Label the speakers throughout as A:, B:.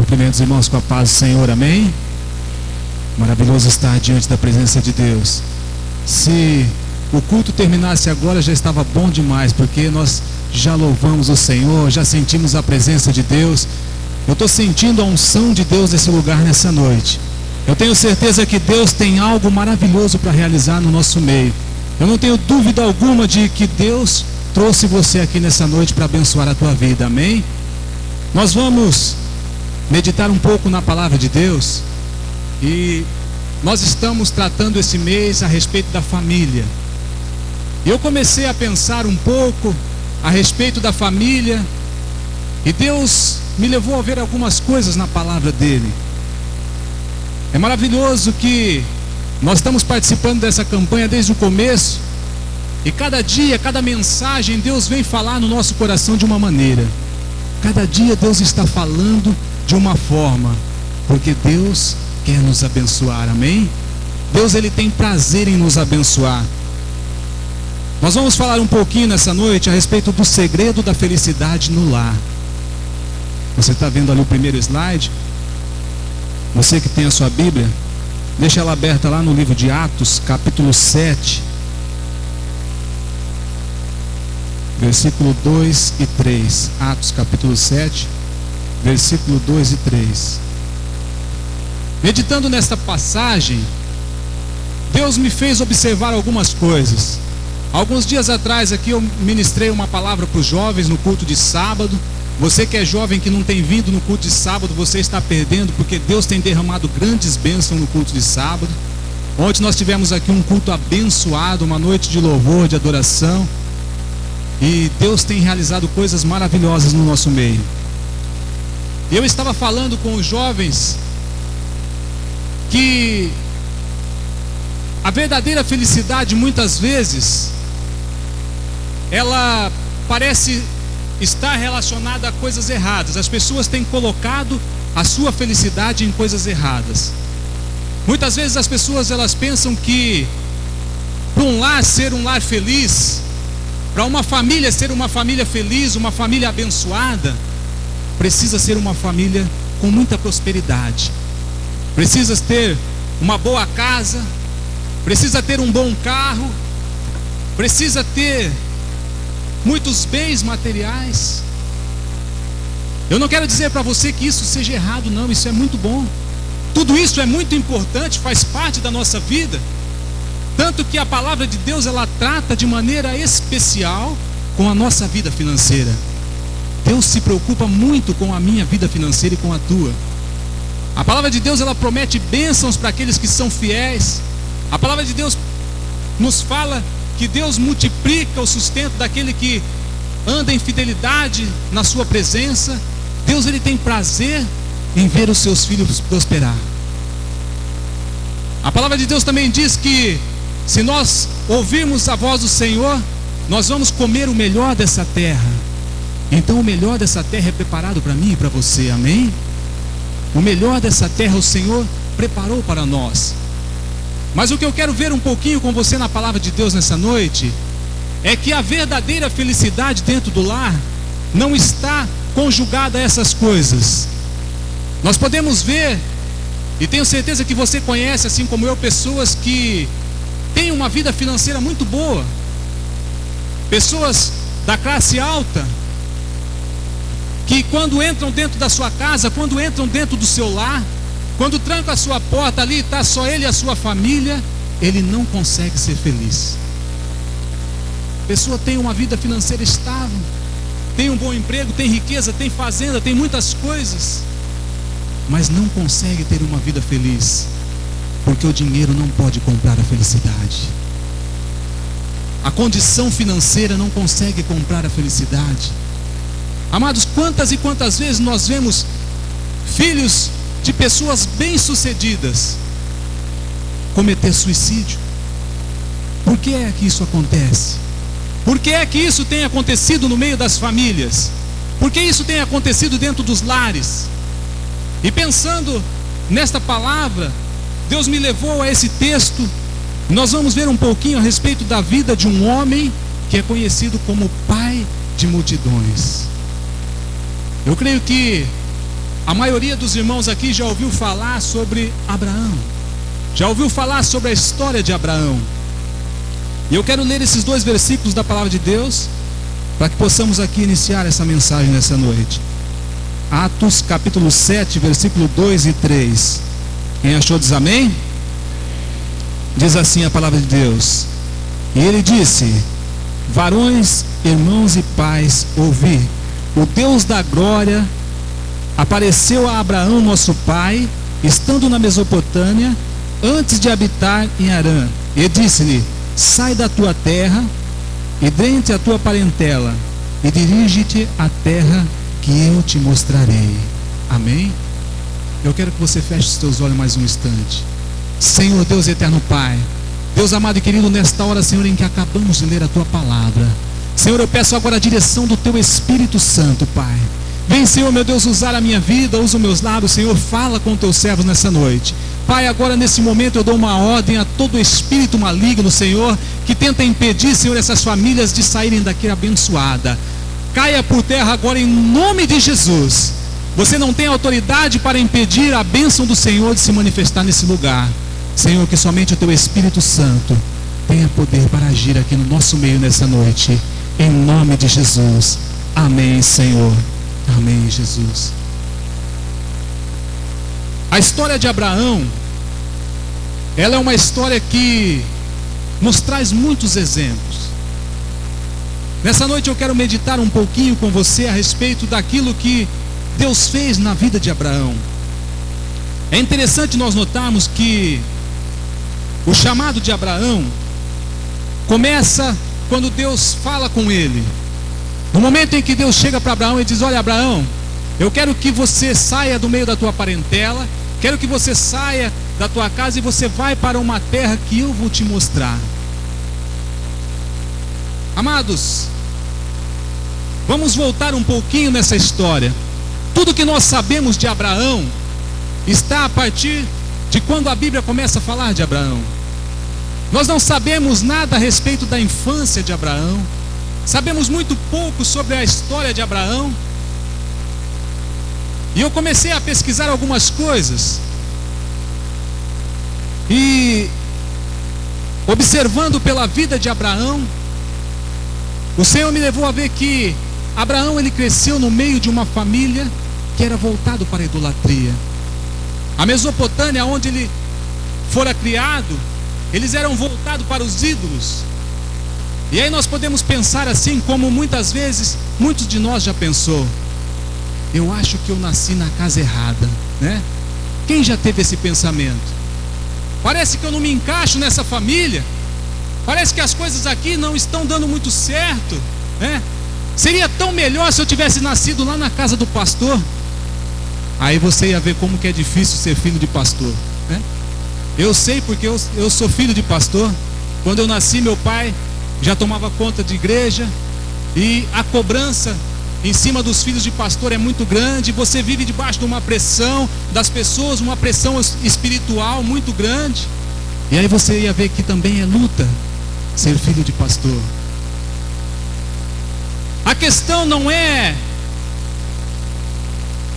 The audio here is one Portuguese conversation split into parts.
A: Cumprimento os irmãos com a paz do Senhor, amém? Maravilhoso estar diante da presença de Deus. Se o culto terminasse agora já estava bom demais, porque nós já louvamos o Senhor, já sentimos a presença de Deus. Eu estou sentindo a unção de Deus nesse lugar nessa noite. Eu tenho certeza que Deus tem algo maravilhoso para realizar no nosso meio. Eu não tenho dúvida alguma de que Deus trouxe você aqui nessa noite para abençoar a tua vida, amém? Nós vamos meditar um pouco na palavra de Deus. E nós estamos tratando esse mês a respeito da família. E eu comecei a pensar um pouco a respeito da família. E Deus me levou a ver algumas coisas na palavra dele. É maravilhoso que nós estamos participando dessa campanha desde o começo. E cada dia, cada mensagem, Deus vem falar no nosso coração de uma maneira. Cada dia Deus está falando de uma forma, porque Deus quer nos abençoar, amém? Deus, Ele tem prazer em nos abençoar. Nós vamos falar um pouquinho nessa noite a respeito do segredo da felicidade no lar. Você está vendo ali o primeiro slide? Você que tem a sua Bíblia, deixa ela aberta lá no livro de Atos, capítulo 7, versículo 2 e 3. Atos capítulo 7, versículo 2 e 3. Meditando nesta passagem, Deus me fez observar algumas coisas. Alguns dias atrás aqui eu ministrei uma palavra para os jovens no culto de sábado. Você que é jovem, que não tem vindo no culto de sábado, você está perdendo, porque Deus tem derramado grandes bênçãos no culto de sábado. Ontem nós tivemos aqui um culto abençoado, uma noite de louvor, de adoração. E Deus tem realizado coisas maravilhosas no nosso meio. Eu estava falando com os jovens que a verdadeira felicidade muitas vezes ela parece estar relacionada a coisas erradas. As pessoas têm colocado a sua felicidade em coisas erradas. Muitas vezes as pessoas elas pensam que para um lar ser um lar feliz, para uma família ser uma família feliz, uma família abençoada, precisa ser uma família com muita prosperidade. Precisa ter uma boa casa, precisa ter um bom carro, precisa ter muitos bens materiais. Eu não quero dizer para você que isso seja errado, não, isso é muito bom. Tudo isso é muito importante, faz parte da nossa vida. Tanto que a palavra de Deus, ela trata de maneira especial com a nossa vida financeira. Deus se preocupa muito com a minha vida financeira e com a tua. A palavra de Deus, ela promete bênçãos para aqueles que são fiéis. A palavra de Deus nos fala que Deus multiplica o sustento daquele que anda em fidelidade na sua presença. Deus, ele tem prazer em ver os seus filhos prosperar. A palavra de Deus também diz que se nós ouvirmos a voz do Senhor, nós vamos comer o melhor dessa terra. Então o melhor dessa terra é preparado para mim e para você, amém? O melhor dessa terra o Senhor preparou para nós. Mas o que eu quero ver um pouquinho com você na palavra de Deus nessa noite é que a verdadeira felicidade dentro do lar não está conjugada a essas coisas. Nós podemos ver, e tenho certeza que você conhece, assim como eu, pessoas que têm uma vida financeira muito boa, pessoas da classe alta, que quando entram dentro da sua casa, quando entram dentro do seu lar, quando tranca a sua porta ali, está só ele e a sua família, ele não consegue ser feliz. A pessoa tem uma vida financeira estável, tem um bom emprego, tem riqueza, tem fazenda, tem muitas coisas, mas não consegue ter uma vida feliz, porque o dinheiro não pode comprar a felicidade. A condição financeira não consegue comprar a felicidade. Amados, quantas e quantas vezes nós vemos filhos de pessoas bem-sucedidas cometer suicídio? Por que é que isso acontece? Por que é que isso tem acontecido no meio das famílias? Por que isso tem acontecido dentro dos lares? E pensando nesta palavra, Deus me levou a esse texto. Nós vamos ver um pouquinho a respeito da vida de um homem que é conhecido como pai de multidões. Eu creio que A maioria dos irmãos aqui já ouviu falar sobre Abraão, já ouviu falar sobre a história de Abraão. E eu quero ler esses 2 versículos da palavra de Deus, para que possamos aqui iniciar essa mensagem nessa noite. Atos capítulo 7, versículo 2 e 3. Quem achou diz amém? Diz assim a palavra de Deus: e ele disse: varões, irmãos e pais, ouvi. O Deus da glória apareceu a Abraão nosso pai, estando na Mesopotâmia, antes de habitar em Harã, e disse-lhe: sai da tua terra e dentre a tua parentela, e dirige-te à terra que eu te mostrarei. Amém? Eu quero que você feche os teus olhos mais um instante. Senhor Deus eterno Pai, Deus amado e querido, nesta hora, Senhor, em que acabamos de ler a tua palavra, Senhor, eu peço agora a direção do teu Espírito Santo, Pai. Vem, Senhor, meu Deus, usar a minha vida, usa os meus lábios, Senhor, fala com teus servos nessa noite. Pai, agora nesse momento eu dou uma ordem a todo espírito maligno, Senhor, que tenta impedir, Senhor, essas famílias de saírem daqui abençoada. Caia por terra agora em nome de Jesus. Você não tem autoridade para impedir a bênção do Senhor de se manifestar nesse lugar. Senhor, que somente o teu Espírito Santo tenha poder para agir aqui no nosso meio nessa noite, em nome de Jesus. Amém, Senhor. Amém, Jesus. A história de Abraão, ela é uma história que nos traz muitos exemplos. Nessa noite eu quero meditar um pouquinho com você a respeito daquilo que Deus fez na vida de Abraão. É interessante nós notarmos que o chamado de Abraão começa quando Deus fala com ele. No momento em que Deus chega para Abraão e diz: olha, Abraão, eu quero que você saia do meio da tua parentela, quero que você saia da tua casa e você vai para uma terra que eu vou te mostrar. Amados, vamos voltar um pouquinho nessa história. Tudo que nós sabemos de Abraão está a partir de quando a Bíblia começa a falar de Abraão. Nós não sabemos nada a respeito da infância de Abraão. Sabemos muito pouco sobre a história de Abraão. E eu comecei a pesquisar algumas coisas. E observando pela vida de Abraão, o Senhor me levou a ver que Abraão, ele cresceu no meio de uma família que era voltado para a idolatria. A Mesopotâmia, onde ele fora criado, eles eram voltados para os ídolos. E aí nós podemos pensar assim, como muitas vezes muitos de nós já pensou: eu acho que eu nasci na casa errada, né? Quem já teve esse pensamento? Parece que eu não me encaixo nessa família. Parece que as coisas aqui não estão dando muito certo, né? Seria tão melhor se eu tivesse nascido lá na casa do pastor. Aí você ia ver como que é difícil ser filho de pastor, né? Eu sei, porque eu sou filho de pastor. Quando eu nasci, meu pai já tomava conta de igreja, e a cobrança em cima dos filhos de pastor é muito grande. Você vive debaixo de uma pressão das pessoas, uma pressão espiritual muito grande. E aí você ia ver que também é luta ser filho de pastor. A questão não é: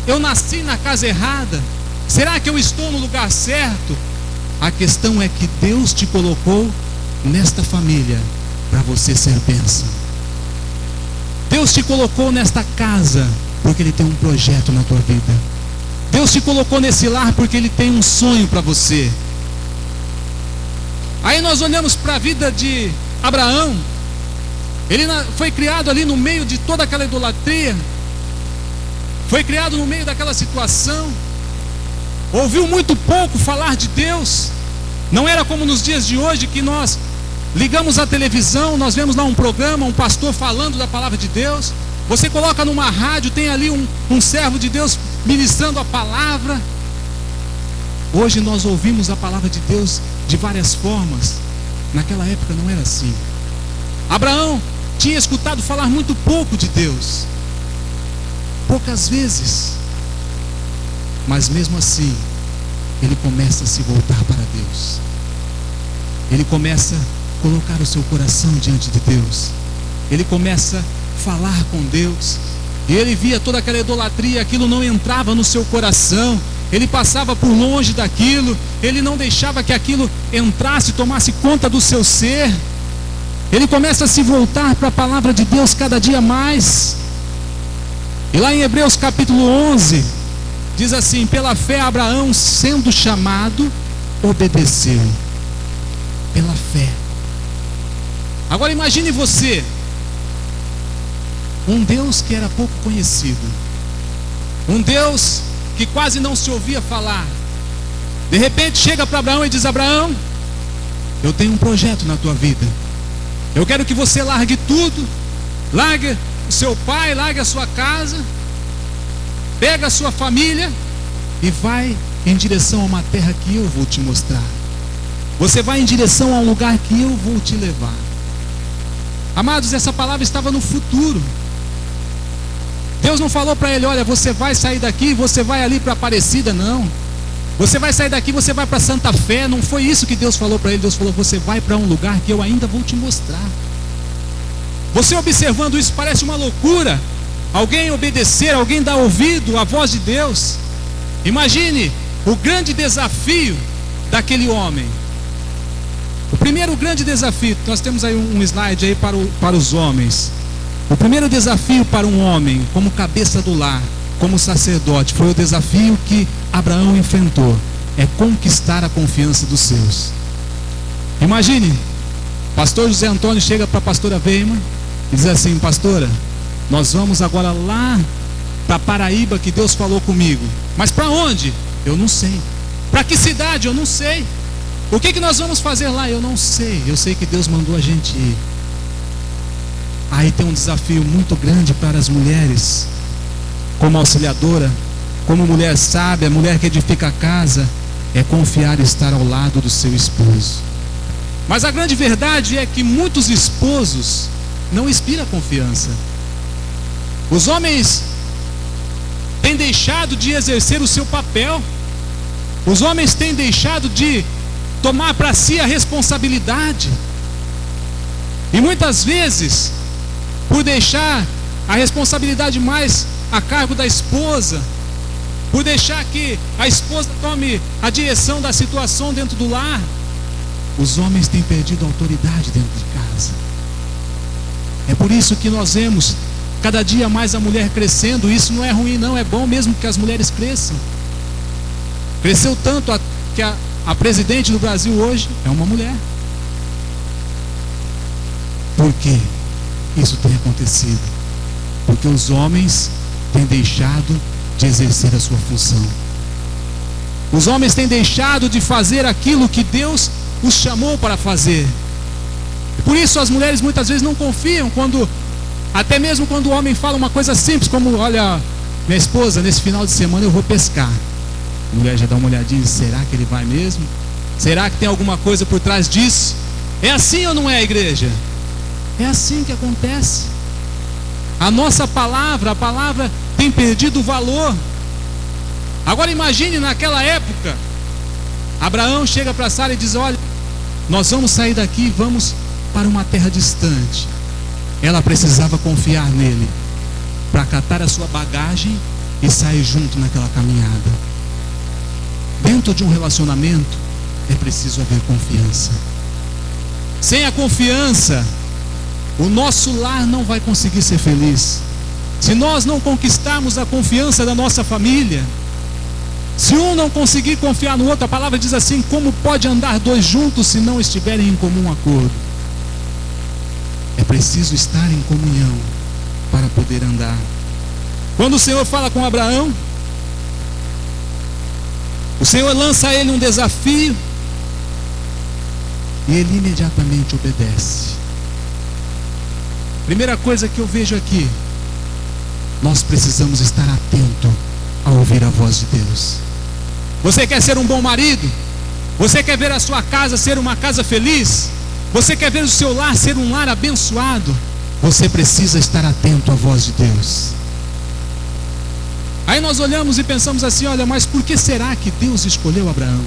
A: eu nasci na casa errada, será que eu estou no lugar certo? A questão é que Deus te colocou nesta família para você ser bênção. Deus te colocou nesta casa porque Ele tem um projeto na tua vida. Deus te colocou nesse lar porque Ele tem um sonho para você. Aí nós olhamos para a vida de Abraão. Ele foi criado ali no meio de toda aquela idolatria, foi criado no meio daquela situação, ouviu muito pouco falar de Deus. Não era como nos dias de hoje, que nós ligamos a televisão, nós vemos lá um programa, um pastor falando da palavra de Deus. Você coloca numa rádio, tem ali um servo de Deus ministrando a palavra. Hoje nós ouvimos a palavra de Deus de várias formas. Naquela época não era assim. Abraão tinha escutado falar muito pouco de Deus, poucas vezes, mas mesmo assim ele começa a se voltar para Deus. Ele começa a colocar o seu coração diante de Deus. Ele começa a falar com Deus. E ele via toda aquela idolatria, aquilo não entrava no seu coração. Ele passava por longe daquilo, ele não deixava que aquilo entrasse, tomasse conta do seu ser. Ele começa a se voltar para a palavra de Deus cada dia mais. E lá em Hebreus capítulo 11, diz assim: pela fé Abraão, sendo chamado, obedeceu. Pela fé. Agora imagine você, um Deus que era pouco conhecido, um Deus que quase não se ouvia falar. De repente chega para Abraão e diz: Abraão, eu tenho um projeto na tua vida. Eu quero que você largue tudo, largue o seu pai, largue a sua casa, pega a sua família e vai em direção a uma terra que eu vou te mostrar. Você vai em direção a um lugar que eu vou te levar. Amados, essa palavra estava no futuro. Deus não falou para ele: olha, você vai sair daqui, você vai ali para Aparecida, não. Você vai sair daqui, você vai para Santa Fé. Não foi isso que Deus falou para ele. Deus falou: você vai para um lugar que eu ainda vou te mostrar. Você observando isso parece uma loucura. Alguém obedecer, alguém dar ouvido à voz de Deus. Imagine o grande desafio daquele homem. O primeiro grande desafio, nós temos aí um slide aí para os homens. O primeiro desafio para um homem, como cabeça do lar, como sacerdote, foi o desafio que Abraão enfrentou: é conquistar a confiança dos seus. Imagine, pastor José Antônio chega para a pastora Weima e diz assim: pastora, nós vamos agora lá para Paraíba, que Deus falou comigo. Mas para onde? Eu não sei. Para que cidade? Eu não sei. O que nós vamos fazer lá? Eu não sei. Eu sei que Deus mandou a gente ir. Aí tem um desafio muito grande para as mulheres, como auxiliadora, como mulher sábia, mulher que edifica a casa, é confiar e estar ao lado do seu esposo. Mas a grande verdade é que muitos esposos não inspiram confiança. Os homens têm deixado de exercer o seu papel. Os homens têm deixado de tomar para si a responsabilidade. E muitas vezes, por deixar a responsabilidade mais a cargo da esposa, por deixar que a esposa tome a direção da situação dentro do lar, os homens têm perdido a autoridade dentro de casa. É por isso que nós vemos cada dia mais a mulher crescendo. Isso não é ruim, não, é bom mesmo que as mulheres cresçam. Cresceu tanto que a presidente do Brasil hoje é uma mulher. Por que isso tem acontecido? Porque os homens têm deixado de exercer a sua função. Os homens têm deixado de fazer aquilo que Deus os chamou para fazer. Por isso as mulheres muitas vezes não confiam até mesmo quando o homem fala uma coisa simples, como: olha, minha esposa, nesse final de semana eu vou pescar. A mulher já dá uma olhadinha e diz: será que ele vai mesmo? Será que tem alguma coisa por trás disso? É assim ou não é, igreja? É assim que acontece. A nossa palavra, a palavra tem perdido o valor. Agora imagine naquela época, Abraão chega para Sara e diz: olha, nós vamos sair daqui e vamos para uma terra distante. Ela precisava confiar nele para catar a sua bagagem e sair junto naquela caminhada. Dentro de um relacionamento é preciso haver confiança. Sem a confiança, o nosso lar não vai conseguir ser feliz. Se nós não conquistarmos a confiança da nossa família, se um não conseguir confiar no outro, a palavra diz assim: como pode andar dois juntos se não estiverem em comum acordo? É preciso estar em comunhão para poder andar. Quando o Senhor fala com Abraão, o Senhor lança a ele um desafio e ele imediatamente obedece. Primeira coisa que eu vejo aqui: nós precisamos estar atento a ouvir a voz de Deus. Você quer ser um bom marido? Você quer ver a sua casa ser uma casa feliz? Você quer ver o seu lar ser um lar abençoado? Você precisa estar atento à voz de Deus. Aí nós olhamos e pensamos assim: olha, mas por que será que Deus escolheu Abraão?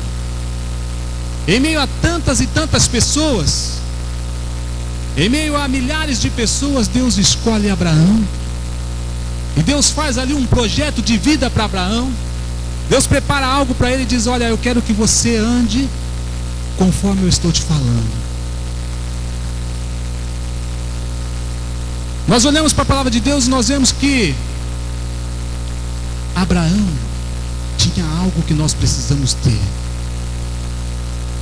A: Em meio a tantas e tantas pessoas, em meio a milhares de pessoas, Deus escolhe Abraão. E Deus faz ali um projeto de vida para Abraão. Deus prepara algo para ele e diz: olha, eu quero que você ande conforme eu estou te falando. Nós olhamos para a palavra de Deus e nós vemos que Abraão tinha algo que nós precisamos ter.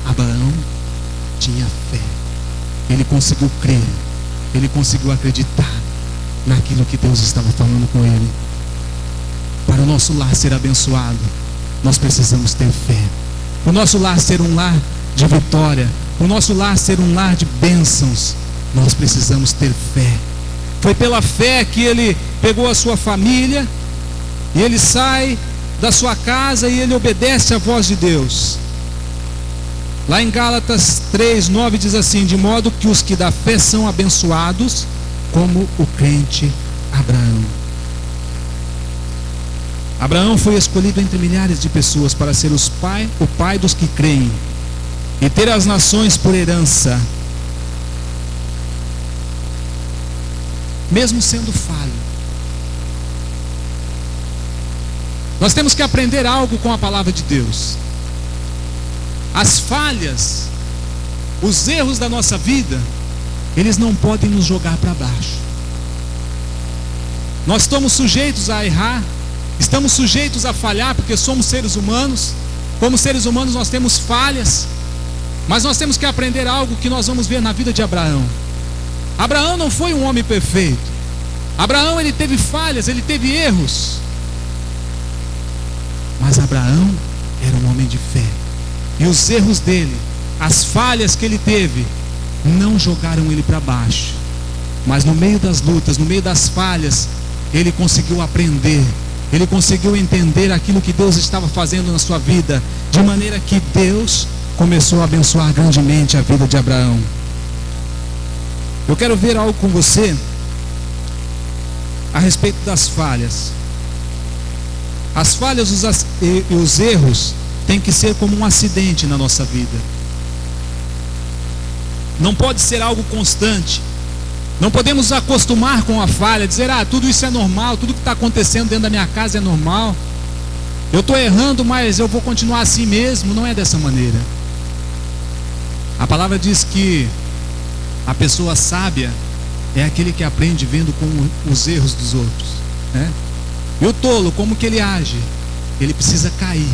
A: Abraão tinha fé. Ele conseguiu crer. Ele conseguiu acreditar naquilo que Deus estava falando com ele. Para o nosso lar ser abençoado, nós precisamos ter fé. Para o nosso lar ser um lar de vitória, para o nosso lar ser um lar de bênçãos, nós precisamos ter fé. Foi pela fé que ele pegou a sua família e ele sai da sua casa e ele obedece à voz de Deus. Lá em Gálatas 3:9 diz assim: de modo que os que da fé são abençoados, como o crente Abraão. Abraão foi escolhido entre milhares de pessoas para ser o pai dos que creem e ter as nações por herança, mesmo sendo falho. Nós temos que aprender algo com a palavra de Deus. As falhas, os erros da nossa vida, eles não podem nos jogar para baixo. Nós estamos sujeitos a errar, estamos sujeitos a falhar, porque somos seres humanos. Como seres humanos nós temos falhas, mas nós temos que aprender algo que nós vamos ver na vida de Abraão. Abraão não foi um homem perfeito. Abraão, ele teve falhas, ele teve erros, mas Abraão era um homem de fé. E os erros dele, as falhas que ele teve, não jogaram ele para baixo. Mas no meio das lutas, no meio das falhas, ele conseguiu aprender. Ele conseguiu entender aquilo que Deus estava fazendo na sua vida, de maneira que Deus começou a abençoar grandemente a vida de Abraão. Eu quero ver algo com você a respeito das falhas. As falhas e os erros têm que ser como um acidente na nossa vida. Não pode ser algo constante. Não podemos acostumar com a falha, dizer: tudo isso é normal, tudo que está acontecendo dentro da minha casa é normal. Eu estou errando, mas eu vou continuar assim mesmo. Não é dessa maneira. A palavra diz que a pessoa sábia é aquele que aprende vendo com os erros dos outros, né? E o tolo, como que ele age? Ele precisa cair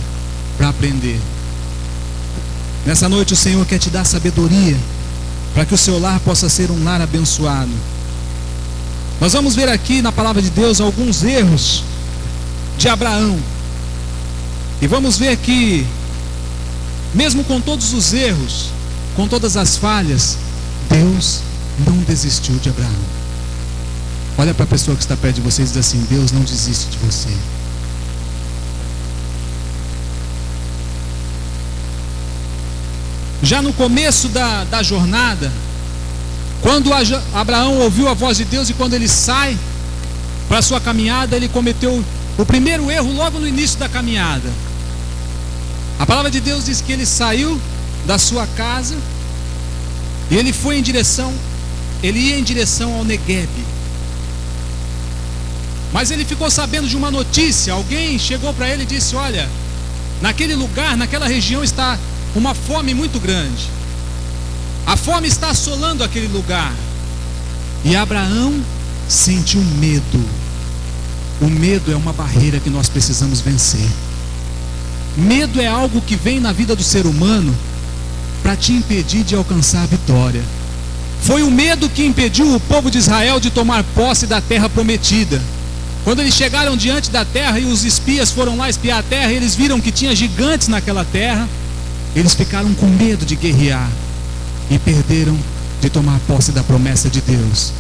A: para aprender. Nessa noite o Senhor quer te dar sabedoria para que o seu lar possa ser um lar abençoado. Nós vamos ver aqui na palavra de Deus alguns erros de Abraão. E vamos ver que, mesmo com todos os erros, com todas as falhas, Deus não desistiu de Abraão. Olha para a pessoa que está perto de você e diz assim: Deus não desiste de você. Já no começo da jornada, quando Abraão ouviu a voz de Deus e quando ele sai para a sua caminhada, ele cometeu o primeiro erro logo no início da caminhada. A palavra de Deus diz que ele saiu da sua casa e ele ia em direção ao Negueb. Mas ele ficou sabendo de uma notícia. Alguém chegou para ele e disse: olha, naquele lugar, naquela região está uma fome muito grande. A fome está assolando aquele lugar. E Abraão sentiu medo. O medo é uma barreira que nós precisamos vencer. Medo é algo que vem na vida do ser humano para te impedir de alcançar a vitória. Foi o medo que impediu o povo de Israel de tomar posse da terra prometida. Quando eles chegaram diante da terra e os espias foram lá espiar a terra, eles viram que tinha gigantes naquela terra. Eles ficaram com medo de guerrear e perderam de tomar posse da promessa de Deus.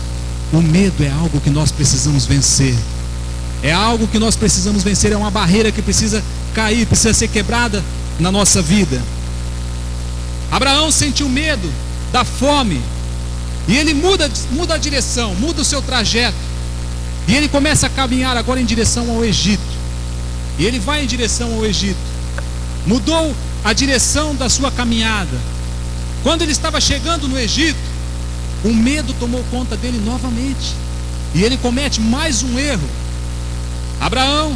A: O medo é algo que nós precisamos vencer. É algo que nós precisamos vencer, é uma barreira que precisa cair, precisa ser quebrada na nossa vida. Abraão sentiu medo da fome e ele muda a direção, muda o seu trajeto. E ele começa a caminhar agora em direção ao Egito. E ele vai em direção ao Egito. Mudou a direção da sua caminhada. Quando ele estava chegando no Egito, o medo tomou conta dele novamente. E ele comete mais um erro. Abraão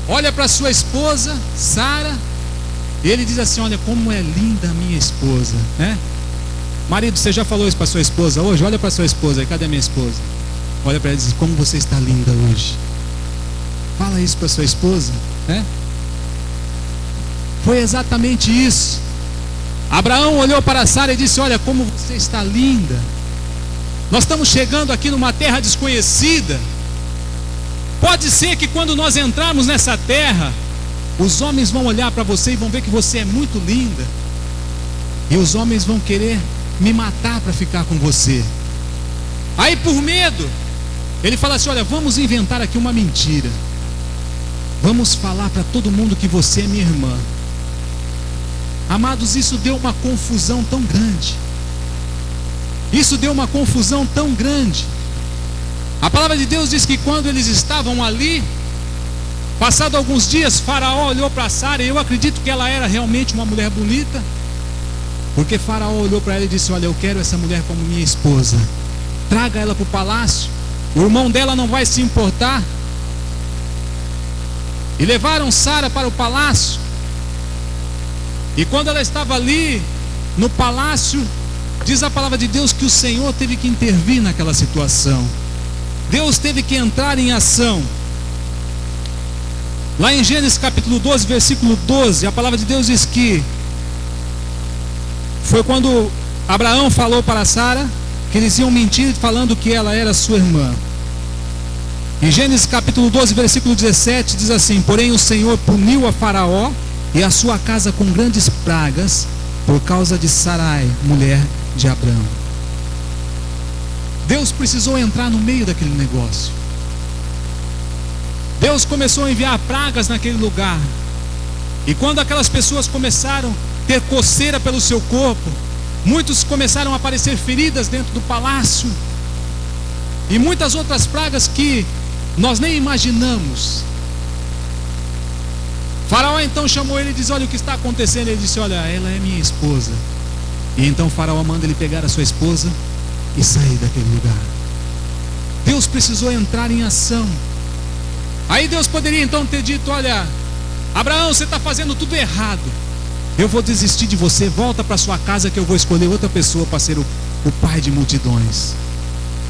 A: olha para sua esposa, Sara, e ele diz assim: olha como é linda a minha esposa, né? Marido, você já falou isso para sua esposa hoje? Olha para sua esposa aí, cadê minha esposa? Olha para ela e diz: como você está linda hoje. Fala isso para sua esposa, né? Foi exatamente isso. Abraão olhou para Sara e disse: olha como você está linda. Nós estamos chegando aqui numa terra desconhecida. Pode ser que quando nós entrarmos nessa terra, os homens vão olhar para você e vão ver que você é muito linda, e os homens vão querer me matar para ficar com você. Aí por medo, ele fala assim: olha, vamos inventar aqui uma mentira. Vamos falar para todo mundo que você é minha irmã. Amados, isso deu uma confusão tão grande. Isso deu uma confusão tão grande. A palavra de Deus diz que quando eles estavam ali, passado alguns dias, Faraó olhou para Sara, e eu acredito que ela era realmente uma mulher bonita, porque Faraó olhou para ela e disse: olha, eu quero essa mulher como minha esposa. Traga ela para o palácio, o irmão dela não vai se importar. E levaram Sara para o palácio. E quando ela estava ali no palácio, diz a palavra de Deus que o Senhor teve que intervir naquela situação. Deus teve que entrar em ação. Lá em Gênesis capítulo 12, versículo 12, a palavra de Deus diz que foi quando Abraão falou para Sara que eles iam mentir falando que ela era sua irmã. Em Gênesis capítulo 12, versículo 17, diz assim: porém o Senhor puniu a Faraó e a sua casa com grandes pragas por causa de Sarai, mulher de Abrão. Deus precisou entrar no meio daquele negócio. Deus começou a enviar pragas naquele lugar. E quando aquelas pessoas começaram a ter coceira pelo seu corpo, muitos começaram a aparecer feridas dentro do palácio, e muitas outras pragas que nós nem imaginamos. Faraó então chamou ele e disse: olha o que está acontecendo. Ele disse: olha, ela é minha esposa. E então Faraó manda ele pegar a sua esposa e sair daquele lugar. Deus precisou entrar em ação. Aí Deus poderia então ter dito: olha, Abraão, você está fazendo tudo errado, eu vou desistir de você, volta para sua casa que eu vou escolher outra pessoa para ser o pai de multidões.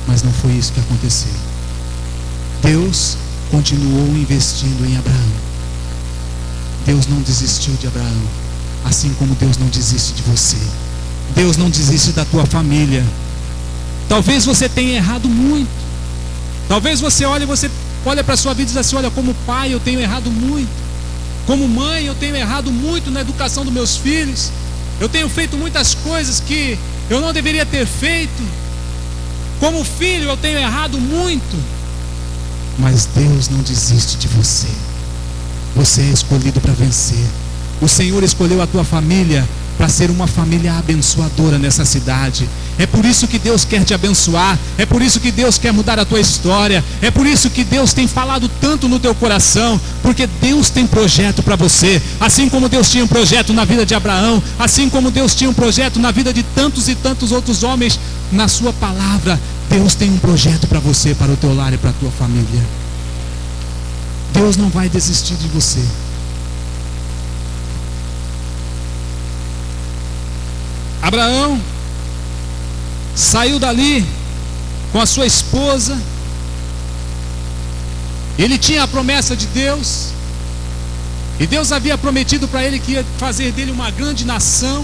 A: Mas não foi isso que aconteceu. Deus continuou investindo em Abraão. Deus não desistiu de Abraão, assim como Deus não desiste de você. Deus não desiste da tua família. Talvez você tenha errado muito. Talvez você olhe para a sua vida e diz assim: olha, como pai eu tenho errado muito. Como mãe eu tenho errado muito na educação dos meus filhos. Eu tenho feito muitas coisas que eu não deveria ter feito. Como filho eu tenho errado muito. Mas Deus não desiste de você. Você é escolhido para vencer. O Senhor escolheu a tua família para ser uma família abençoadora nessa cidade. É por isso que Deus quer te abençoar. É por isso que Deus quer mudar a tua história. É por isso que Deus tem falado tanto no teu coração, porque Deus tem projeto para você. Assim como Deus tinha um projeto na vida de Abraão, assim como Deus tinha um projeto na vida de tantos e tantos outros homens, na sua palavra, Deus tem um projeto para você, para o teu lar e para a tua família. Deus não vai desistir de você. Abraão saiu dali com a sua esposa. Ele tinha a promessa de Deus, e Deus havia prometido para ele que ia fazer dele uma grande nação.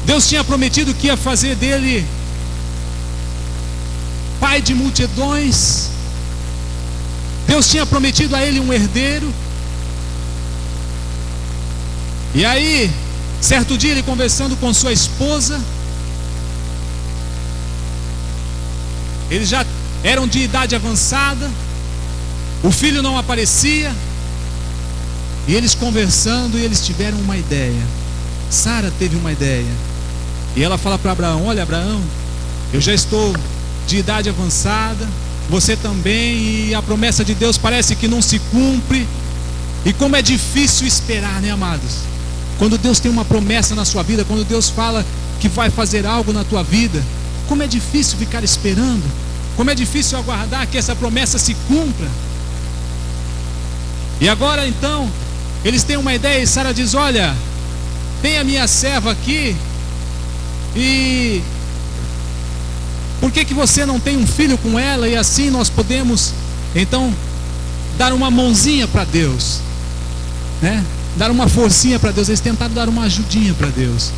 A: Deus tinha prometido que ia fazer dele pai de multidões. Deus tinha prometido a ele um herdeiro. E aí, certo dia, ele conversando com sua esposa, eles já eram de idade avançada, o filho não aparecia, e eles conversando, e eles tiveram uma ideia. Sara teve uma ideia, e ela fala para Abraão: olha, Abraão, eu já estou de idade avançada, você também, e a promessa de Deus parece que não se cumpre. E como é difícil esperar, né, amados? Quando Deus tem uma promessa na sua vida, quando Deus fala que vai fazer algo na tua vida, como é difícil ficar esperando, como é difícil aguardar que essa promessa se cumpra. E agora então, eles têm uma ideia e Sara diz: olha, tem a minha serva aqui, e por que você não tem um filho com ela? E assim nós podemos então dar uma mãozinha para Deus, né? Dar uma forcinha para Deus. Eles tentaram dar uma ajudinha para Deus.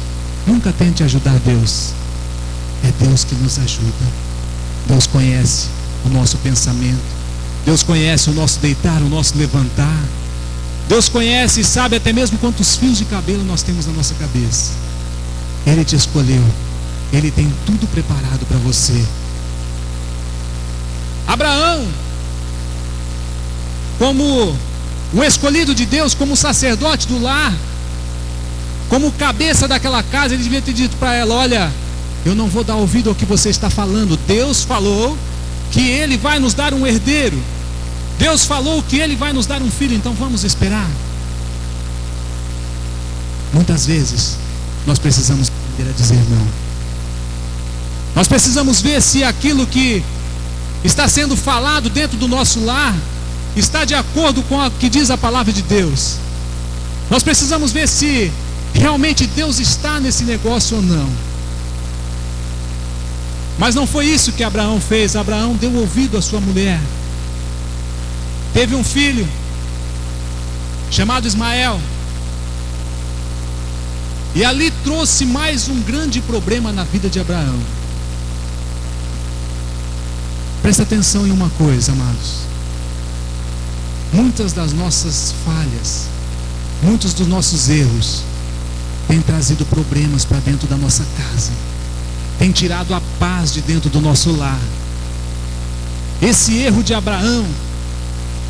A: Nunca tente ajudar Deus. É Deus que nos ajuda. Deus conhece o nosso pensamento. Deus conhece o nosso deitar, o nosso levantar. Deus conhece e sabe até mesmo quantos fios de cabelo nós temos na nossa cabeça. Ele te escolheu. Ele tem tudo preparado para você. Abraão, como um escolhido de Deus, como sacerdote do lar, como cabeça daquela casa, ele devia ter dito para ela: olha, eu não vou dar ouvido ao que você está falando. Deus falou que Ele vai nos dar um herdeiro. Deus falou que Ele vai nos dar um filho, então vamos esperar. Muitas vezes nós precisamos aprender a dizer não. Nós precisamos ver se aquilo que está sendo falado dentro do nosso lar está de acordo com o que diz a palavra de Deus. Nós precisamos ver se realmente Deus está nesse negócio ou não. Mas não foi isso que Abraão fez. Abraão deu ouvido à sua mulher. Teve um filho chamado Ismael. E ali trouxe mais um grande problema na vida de Abraão. Presta atenção em uma coisa, amados. Muitas das nossas falhas, muitos dos nossos erros têm trazido problemas para dentro da nossa casa, têm tirado a paz de dentro do nosso lar. Esse erro de Abraão,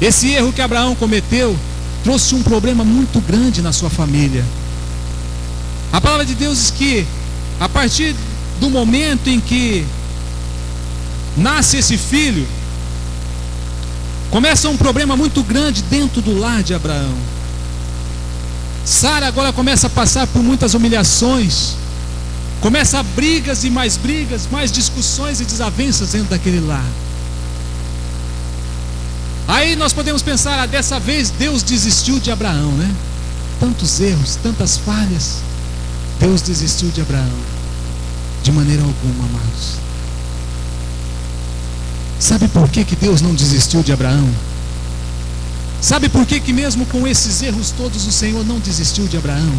A: esse erro que Abraão cometeu, trouxe um problema muito grande na sua família. A palavra de Deus diz que a partir do momento em que nasce esse filho, começa um problema muito grande dentro do lar de Abraão. Sara agora começa a passar por muitas humilhações, começa brigas, mais discussões e desavenças dentro daquele lar. Aí nós podemos pensar: dessa vez Deus desistiu de Abraão, né? Tantos erros, tantas falhas. Deus desistiu de Abraão. De maneira alguma, amados. Sabe por que Deus não desistiu de Abraão? Sabe por que mesmo com esses erros todos o Senhor não desistiu de Abraão?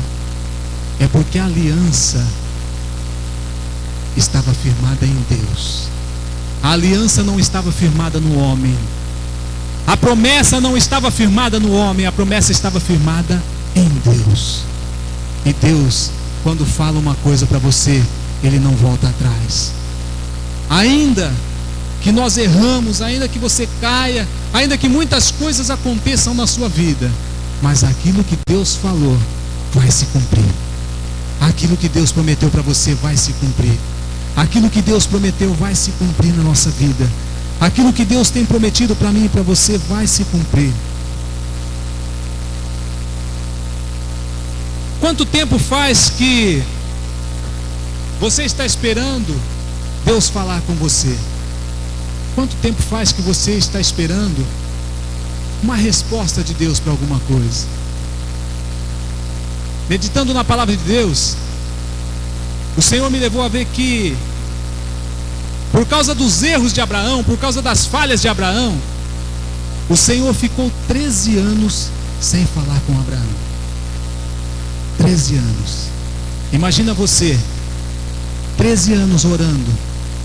A: É porque a aliança estava firmada em Deus. A aliança não estava firmada no homem. A promessa não estava firmada no homem. A promessa estava firmada em Deus. E Deus, quando fala uma coisa para você, Ele não volta atrás. Ainda que nós erramos, ainda que você caia, ainda que muitas coisas aconteçam na sua vida, mas aquilo que Deus falou vai se cumprir. Aquilo que Deus prometeu para você vai se cumprir. Aquilo que Deus prometeu vai se cumprir na nossa vida. Aquilo que Deus tem prometido para mim e para você vai se cumprir. Quanto tempo faz que você está esperando Deus falar com você? Quanto tempo faz que você está esperando uma resposta de Deus para alguma coisa? Meditando na palavra de Deus, o Senhor me levou a ver que, por causa dos erros de Abraão, por causa das falhas de Abraão, o Senhor ficou 13 anos sem falar com Abraão. 13 anos. Imagina você, 13 anos orando,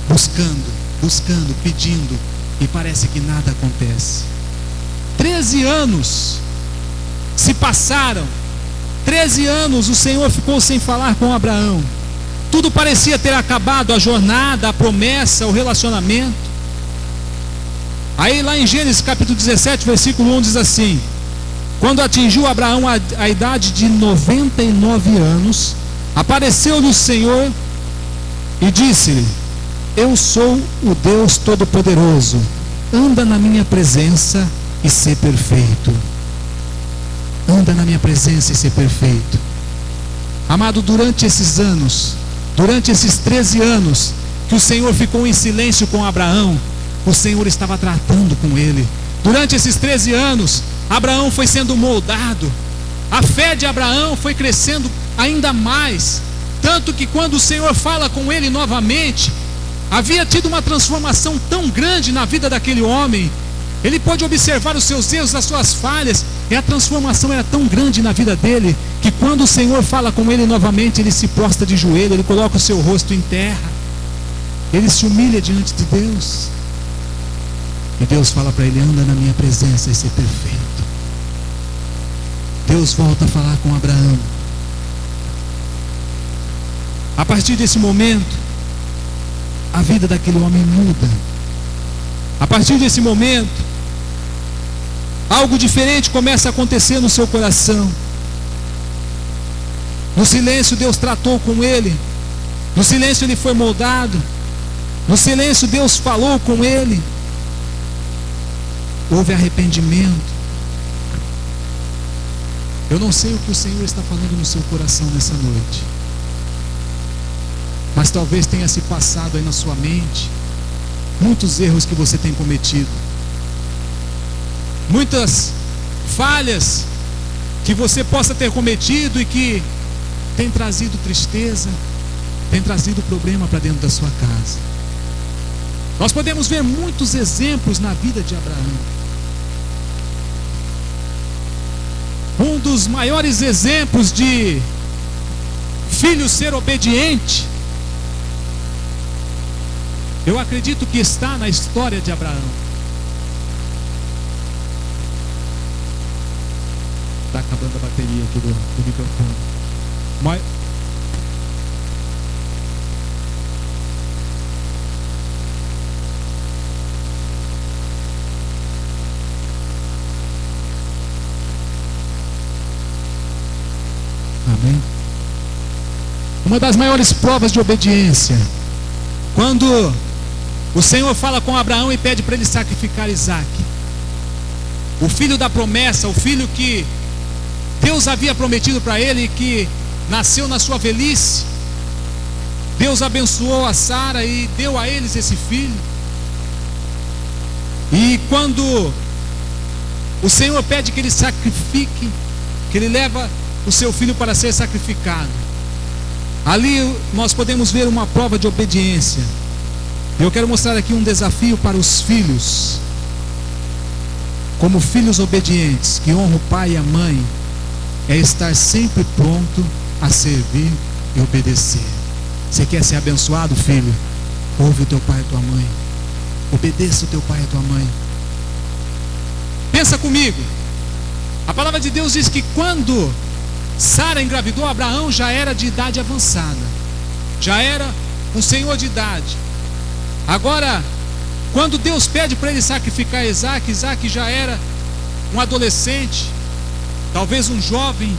A: buscando, pedindo, e parece que nada acontece. 13 anos se passaram. 13 anos o Senhor ficou sem falar com Abraão. Tudo parecia ter acabado, a jornada, a promessa, o relacionamento. Aí lá em Gênesis capítulo 17, versículo 1 diz assim: quando atingiu Abraão a idade de 99 anos, apareceu-lhe o Senhor e disse-lhe: eu sou o Deus Todo-Poderoso, anda na minha presença e ser perfeito. Anda na minha presença e ser perfeito. Amado, durante esses anos, durante esses 13 anos que o Senhor ficou em silêncio com Abraão, o Senhor estava tratando com ele. Durante esses 13 anos, Abraão foi sendo moldado, a fé de Abraão foi crescendo ainda mais, tanto que quando o Senhor fala com ele novamente, havia tido uma transformação tão grande na vida daquele homem. Ele pôde observar os seus erros, as suas falhas, e a transformação era tão grande na vida dele, que quando o Senhor fala com ele novamente, ele se prostra de joelho, ele coloca o seu rosto em terra, ele se humilha diante de Deus, e Deus fala para ele: anda na minha presença e ser perfeito. Deus volta a falar com Abraão. A partir desse momento, a vida daquele homem muda. A partir desse momento, algo diferente começa a acontecer no seu coração. No silêncio Deus tratou com ele, no silêncio ele foi moldado, no silêncio Deus falou com ele. Houve arrependimento. Eu não sei o que o Senhor está falando no seu coração nessa noite, mas talvez tenha se passado aí na sua mente muitos erros que você tem cometido, muitas falhas que você possa ter cometido e que tem trazido tristeza, tem trazido problema para dentro da sua casa. Nós podemos ver muitos exemplos na vida de Abraão. Um dos maiores exemplos de filho ser obediente, eu acredito que está na história de Abraão. Está acabando a bateria aqui do microfone. Mas amém? Uma das maiores provas de obediência, quando o Senhor fala com Abraão e pede para ele sacrificar Isaque, o filho da promessa, o filho que Deus havia prometido para ele e que nasceu na sua velhice. Deus abençoou a Sara e deu a eles esse filho. E quando o Senhor pede que ele sacrifique, que ele leva o seu filho para ser sacrificado, ali nós podemos ver uma prova de obediência. Eu quero mostrar aqui um desafio para os filhos, como filhos obedientes, que honram o pai e a mãe, é estar sempre pronto a servir e obedecer. Você quer ser abençoado, filho? Ouve o teu pai e a tua mãe, obedeça o teu pai e a tua mãe. Pensa comigo, a palavra de Deus diz que quando Sara engravidou, Abraão já era de idade avançada, já era um senhor de idade. Agora, quando Deus pede para ele sacrificar Isaque, Isaque já era um adolescente, talvez um jovem,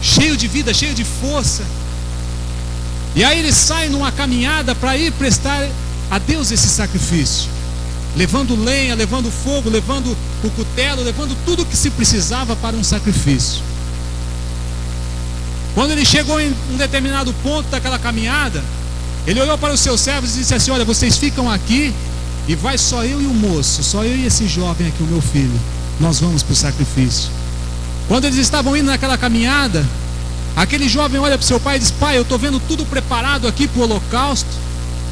A: cheio de vida, cheio de força. E aí ele sai numa caminhada para ir prestar a Deus esse sacrifício, levando lenha, levando fogo, levando o cutelo, levando tudo que se precisava para um sacrifício. Quando ele chegou em um determinado ponto daquela caminhada, ele olhou para os seus servos e disse assim: olha, vocês ficam aqui e vai só eu e o moço, só eu e esse jovem aqui, o meu filho, nós vamos para o sacrifício. Quando eles estavam indo naquela caminhada, aquele jovem olha para o seu pai e diz: pai, eu estou vendo tudo preparado aqui para o holocausto,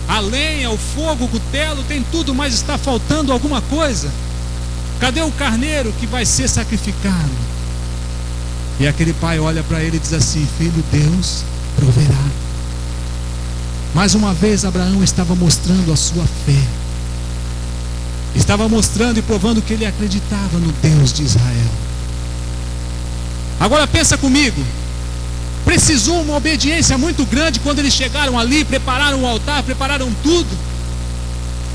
A: a lenha, o fogo, o cutelo, tem tudo, mas está faltando alguma coisa. Cadê o carneiro que vai ser sacrificado? E aquele pai olha para ele e diz assim: filho, Deus proverá. Mais uma vez Abraão estava mostrando a sua fé, estava mostrando e provando que ele acreditava no Deus de Israel. Agora pensa comigo, precisou uma obediência muito grande quando eles chegaram ali, prepararam o altar, prepararam tudo.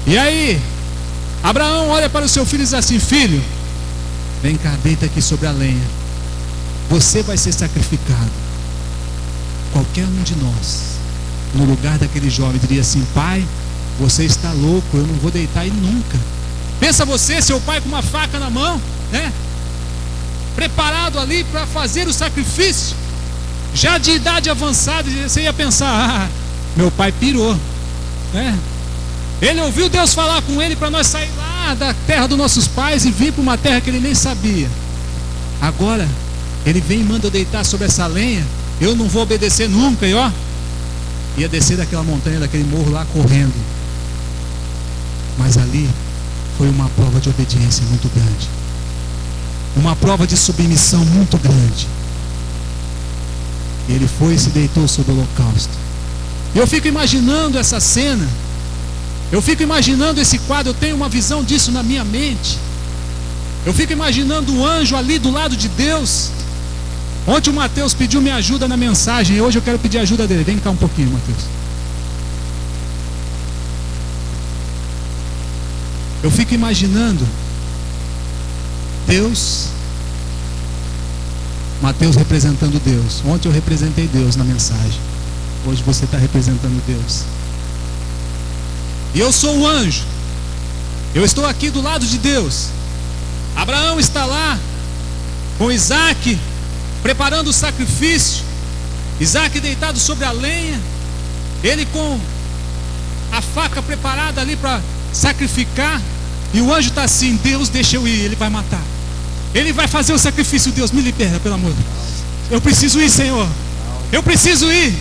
A: E aí Abraão olha para o seu filho e diz assim: filho, vem cá, deita aqui sobre a lenha, você vai ser sacrificado. Qualquer um de nós, no lugar daquele jovem, diria assim: pai, você está louco, eu não vou deitar aí nunca. Pensa você, seu pai com uma faca na mão, né? Preparado ali para fazer o sacrifício, já de idade avançada. Você ia pensar: ah, meu pai pirou, né? Ele ouviu Deus falar com ele para nós sair lá lá da terra dos nossos pais e vir para uma terra que ele nem sabia. Agora, ele vem e manda eu deitar sobre essa lenha. Eu não vou obedecer nunca. E ó, ia descer daquela montanha, daquele morro lá, correndo. Mas ali foi uma prova de obediência muito grande, uma prova de submissão muito grande. Ele foi e se deitou sobre o holocausto. Eu fico imaginando essa cena, eu fico imaginando esse quadro, eu tenho uma visão disso na minha mente. Eu fico imaginando o anjo ali do lado de Deus. Ontem o Mateus pediu minha ajuda na mensagem, e hoje eu quero pedir a ajuda dele. Vem cá um pouquinho, Mateus. Eu fico imaginando Deus, Mateus representando Deus. Ontem eu representei Deus na mensagem, hoje você está representando Deus. E eu sou o anjo, eu estou aqui do lado de Deus. Abraão está lá com Isaac, preparando o sacrifício. Isaac deitado sobre a lenha, ele com a faca preparada ali para sacrificar. E o anjo está assim: Deus, deixa eu ir, ele vai matar, ele vai fazer o sacrifício. Deus, me libera, pelo amor de Deus. Eu preciso ir, Senhor, eu preciso ir,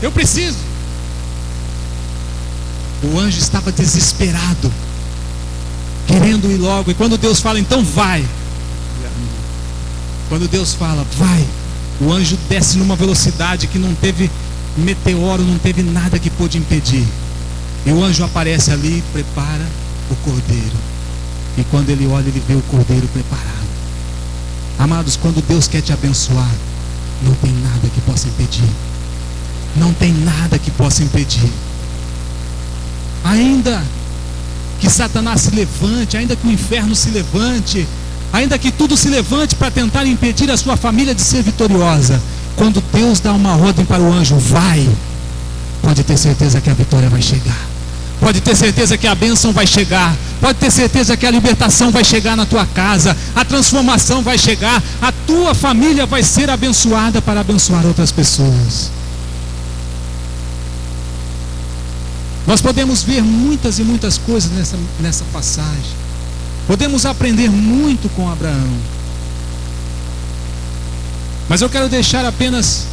A: eu preciso. O anjo estava desesperado, querendo ir logo. E quando Deus fala, então vai. Quando Deus fala, vai, o anjo desce numa velocidade que não teve meteoro, não teve nada que pôde impedir. E o anjo aparece ali e prepara o cordeiro. E quando ele olha, ele vê o cordeiro preparado. Amados, quando Deus quer te abençoar, não tem nada que possa impedir. Não tem nada que possa impedir. Ainda que Satanás se levante, ainda que o inferno se levante, ainda que tudo se levante para tentar impedir a sua família de ser vitoriosa, quando Deus dá uma ordem para o anjo, vai, pode ter certeza que a vitória vai chegar. Pode ter certeza que a bênção vai chegar. Pode ter certeza que a libertação vai chegar na tua casa. A transformação vai chegar. A tua família vai ser abençoada para abençoar outras pessoas. Nós podemos ver muitas e muitas coisas nessa passagem. Podemos aprender muito com Abraão. Mas eu quero deixar apenas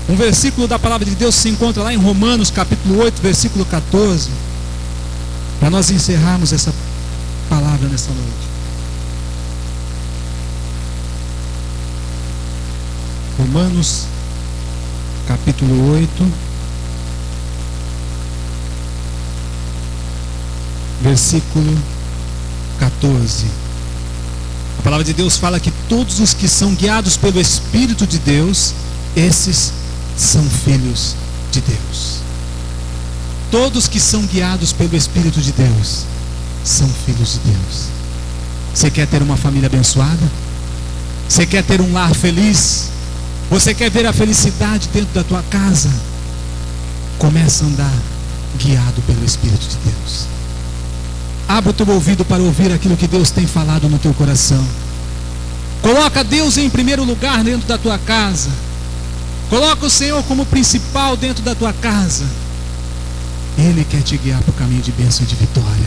A: um versículo da palavra de Deus que se encontra lá em Romanos capítulo 8, versículo 14, para nós encerrarmos essa palavra nessa noite. Romanos capítulo 8, versículo 14. A palavra de Deus fala que todos os que são guiados pelo Espírito de Deus, esses são filhos de Deus. Todos que são guiados pelo Espírito de Deus são filhos de Deus. Você quer ter uma família abençoada? Você quer ter um lar feliz? Você quer ver a felicidade dentro da tua casa? Começa a andar guiado pelo Espírito de Deus. Abra o teu ouvido para ouvir aquilo que Deus tem falado no teu coração. Coloca Deus em primeiro lugar dentro da tua casa. Coloca o Senhor como principal dentro da tua casa. Ele quer te guiar para o caminho de bênção e de vitória.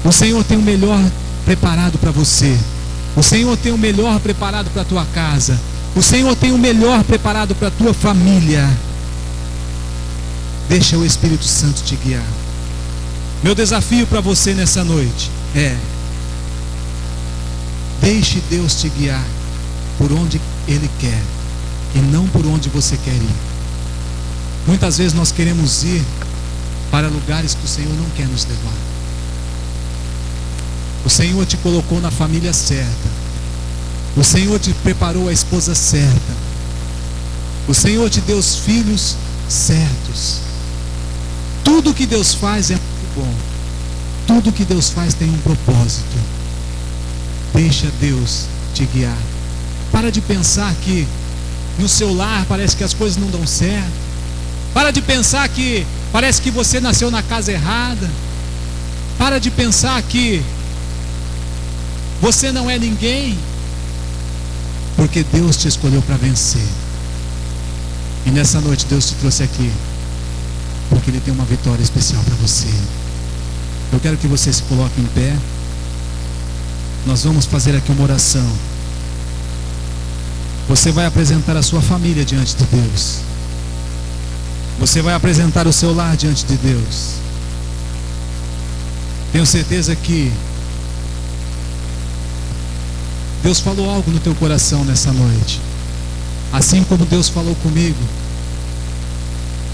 A: O Senhor tem o melhor preparado para você. O Senhor tem o melhor preparado para a tua casa. O Senhor tem o melhor preparado para a tua família. Deixa o Espírito Santo te guiar. Meu desafio para você nessa noite é: deixe Deus te guiar por onde Ele quer e não por onde você quer ir. Muitas vezes nós queremos ir para lugares que o Senhor não quer nos levar. O Senhor te colocou na família certa. O Senhor te preparou a esposa certa. O Senhor te deu os filhos certos. Tudo que Deus faz é muito bom. Tudo que Deus faz tem um propósito. Deixa Deus te guiar. Para de pensar que no seu lar parece que as coisas não dão certo. Para de pensar que parece que você nasceu na casa errada. Para de pensar que você não é ninguém, porque Deus te escolheu para vencer. E nessa noite Deus te trouxe aqui porque Ele tem uma vitória especial para você. Eu quero que você se coloque em pé. Nós vamos fazer aqui uma oração. Você vai apresentar a sua família diante de Deus. Você vai apresentar o seu lar diante de Deus. Tenho certeza que Deus falou algo no teu coração nessa noite. Assim como Deus falou comigo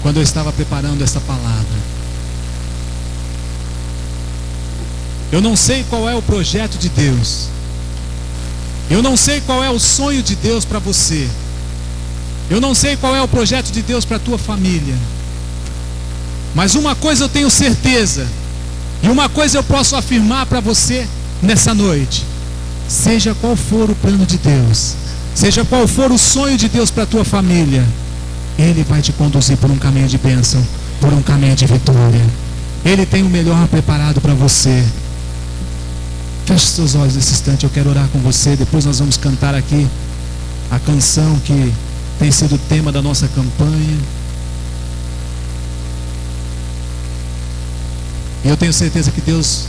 A: quando eu estava preparando essa palavra. Eu não sei qual é o projeto de Deus. Eu não sei qual é o sonho de Deus para você. Eu não sei qual é o projeto de Deus para a tua família. Mas uma coisa eu tenho certeza, e uma coisa eu posso afirmar para você nessa noite: seja qual for o plano de Deus, seja qual for o sonho de Deus para a tua família, Ele vai te conduzir por um caminho de bênção, por um caminho de vitória. Ele tem o melhor preparado para você. Feche seus olhos nesse instante, eu quero orar com você. Depois nós vamos cantar aqui a canção que tem sido o tema da nossa campanha. E eu tenho certeza que Deus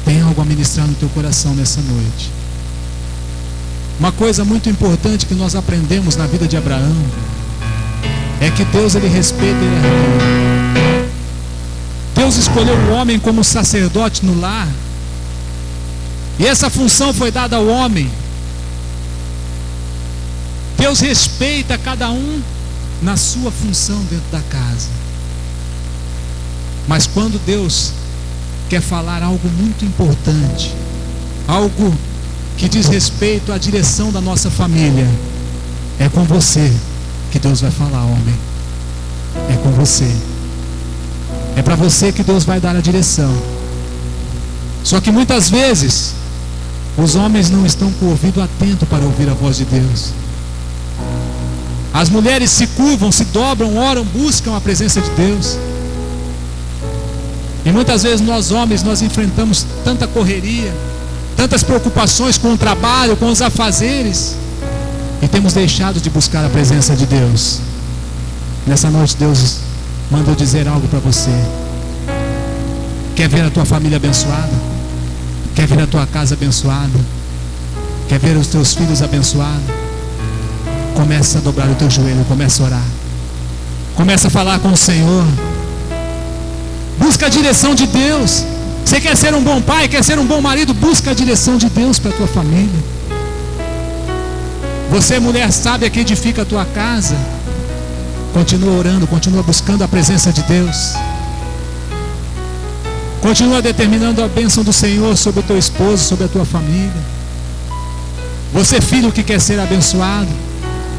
A: tem algo a ministrar no teu coração nessa noite. Uma coisa muito importante que nós aprendemos na vida de Abraão é que Deus, Ele respeita, Ele é rei. Deus escolheu o homem como sacerdote no lar, e essa função foi dada ao homem. Deus respeita cada um na sua função dentro da casa. Mas quando Deus quer falar algo muito importante, algo que diz respeito à direção da nossa família, é com você que Deus vai falar, homem. É com você. É para você que Deus vai dar a direção. Só que muitas vezes os homens não estão com o ouvido atento para ouvir a voz de Deus. As mulheres se curvam, se dobram, oram, buscam a presença de Deus. E muitas vezes nós homens, nós enfrentamos tanta correria, tantas preocupações com o trabalho, com os afazeres, e temos deixado de buscar a presença de Deus. Nessa noite Deus mandou dizer algo para você. Quer ver a tua família abençoada? Quer ver a tua casa abençoada? Quer ver os teus filhos abençoados? Começa a dobrar o teu joelho, começa a orar. Começa a falar com o Senhor. Busca a direção de Deus. Você quer ser um bom pai, quer ser um bom marido? Busca a direção de Deus para a tua família. Você, mulher sábia que edifica a tua casa, continua orando, continua buscando a presença de Deus. Continua determinando a bênção do Senhor sobre o teu esposo, sobre a tua família. Você, filho que quer ser abençoado,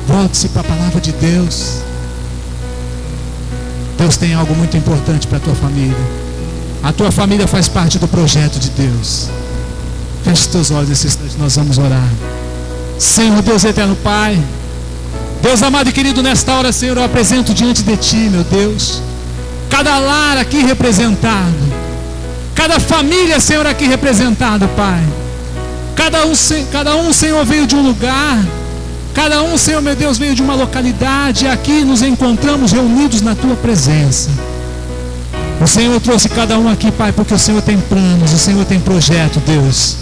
A: volte-se para a palavra de Deus. Deus tem algo muito importante para a tua família. A tua família faz parte do projeto de Deus. Feche os teus olhos nesse instante, nós vamos orar. Senhor Deus eterno Pai, Deus amado e querido, nesta hora, Senhor, eu apresento diante de Ti, meu Deus, cada lar aqui representado, cada família, Senhor, aqui representada, Pai. Cada um, Senhor, veio de um lugar. Cada um, Senhor, meu Deus, veio de uma localidade. E aqui nos encontramos reunidos na Tua presença. O Senhor trouxe cada um aqui, Pai, porque o Senhor tem planos, o Senhor tem projeto, Deus.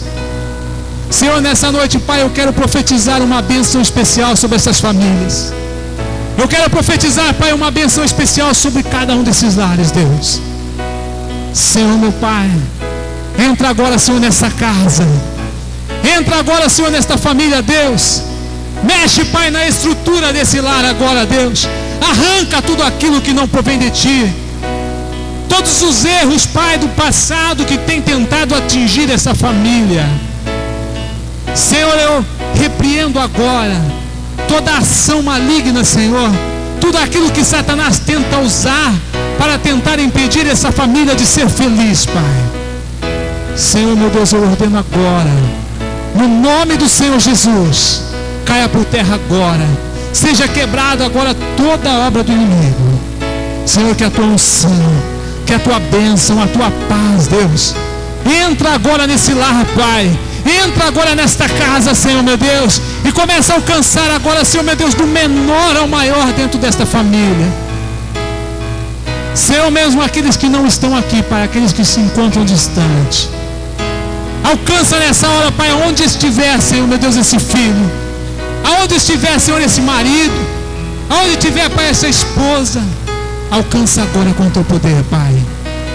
A: Senhor, nessa noite, Pai, eu quero profetizar uma bênção especial sobre essas famílias. Eu quero profetizar, Pai, uma bênção especial sobre cada um desses lares, Deus. Senhor, meu Pai, entra agora, Senhor, nessa casa. Entra agora, Senhor, nesta família, Deus. Mexe, Pai, na estrutura desse lar agora, Deus. Arranca tudo aquilo que não provém de Ti. Todos os erros, Pai, do passado que tem tentado atingir essa família. Senhor, eu repreendo agora toda ação maligna, Senhor. Tudo aquilo que Satanás tenta usar para tentar impedir essa família de ser feliz, Pai. Senhor, meu Deus, eu ordeno agora, no nome do Senhor Jesus, caia por terra agora. Seja quebrado agora toda a obra do inimigo. Senhor, que a Tua unção, que a Tua bênção, a Tua paz, Deus, entra agora nesse lar, Pai. Entra agora nesta casa, Senhor, meu Deus, e começa a alcançar agora, Senhor, meu Deus, do menor ao maior dentro desta família. Senhor, mesmo aqueles que não estão aqui, Pai, aqueles que se encontram distante, alcança nessa hora, Pai, onde estiver, Senhor, meu Deus, esse filho, aonde estiver, Senhor, esse marido, aonde estiver, Pai, essa esposa, alcança agora com o teu poder, Pai.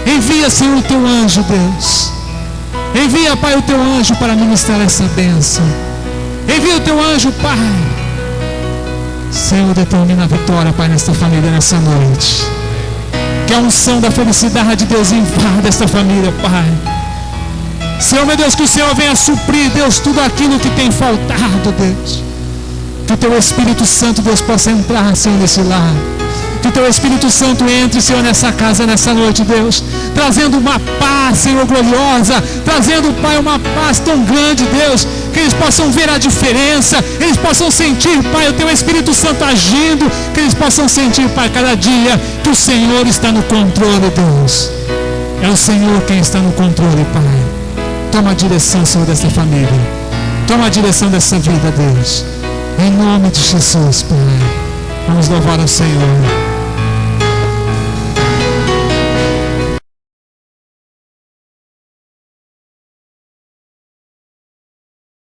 A: Envia, Senhor, o teu anjo, Deus. Envia, Pai, o teu anjo para ministrar essa bênção. Envia o teu anjo, Pai. Senhor, determina a vitória, Pai, nesta família, nessa noite. Que a unção da felicidade, Deus, invada esta família, Pai. Senhor, meu Deus, que o Senhor venha suprir, Deus, tudo aquilo que tem faltado, Deus. Que o teu Espírito Santo, Deus, possa entrar, Senhor, nesse lar. Que o teu Espírito Santo entre, Senhor, nessa casa, nessa noite, Deus, trazendo uma paz, Senhor, gloriosa, trazendo, Pai, uma paz tão grande, Deus, que eles possam ver a diferença, eles possam sentir, Pai, o teu Espírito Santo agindo, que eles possam sentir, Pai, cada dia que o Senhor está no controle, Deus. É o Senhor quem está no controle, Pai. Toma a direção, Senhor, dessa família. Toma a direção dessa vida, Deus. Em nome de Jesus, Pai. Vamos louvar ao Senhor.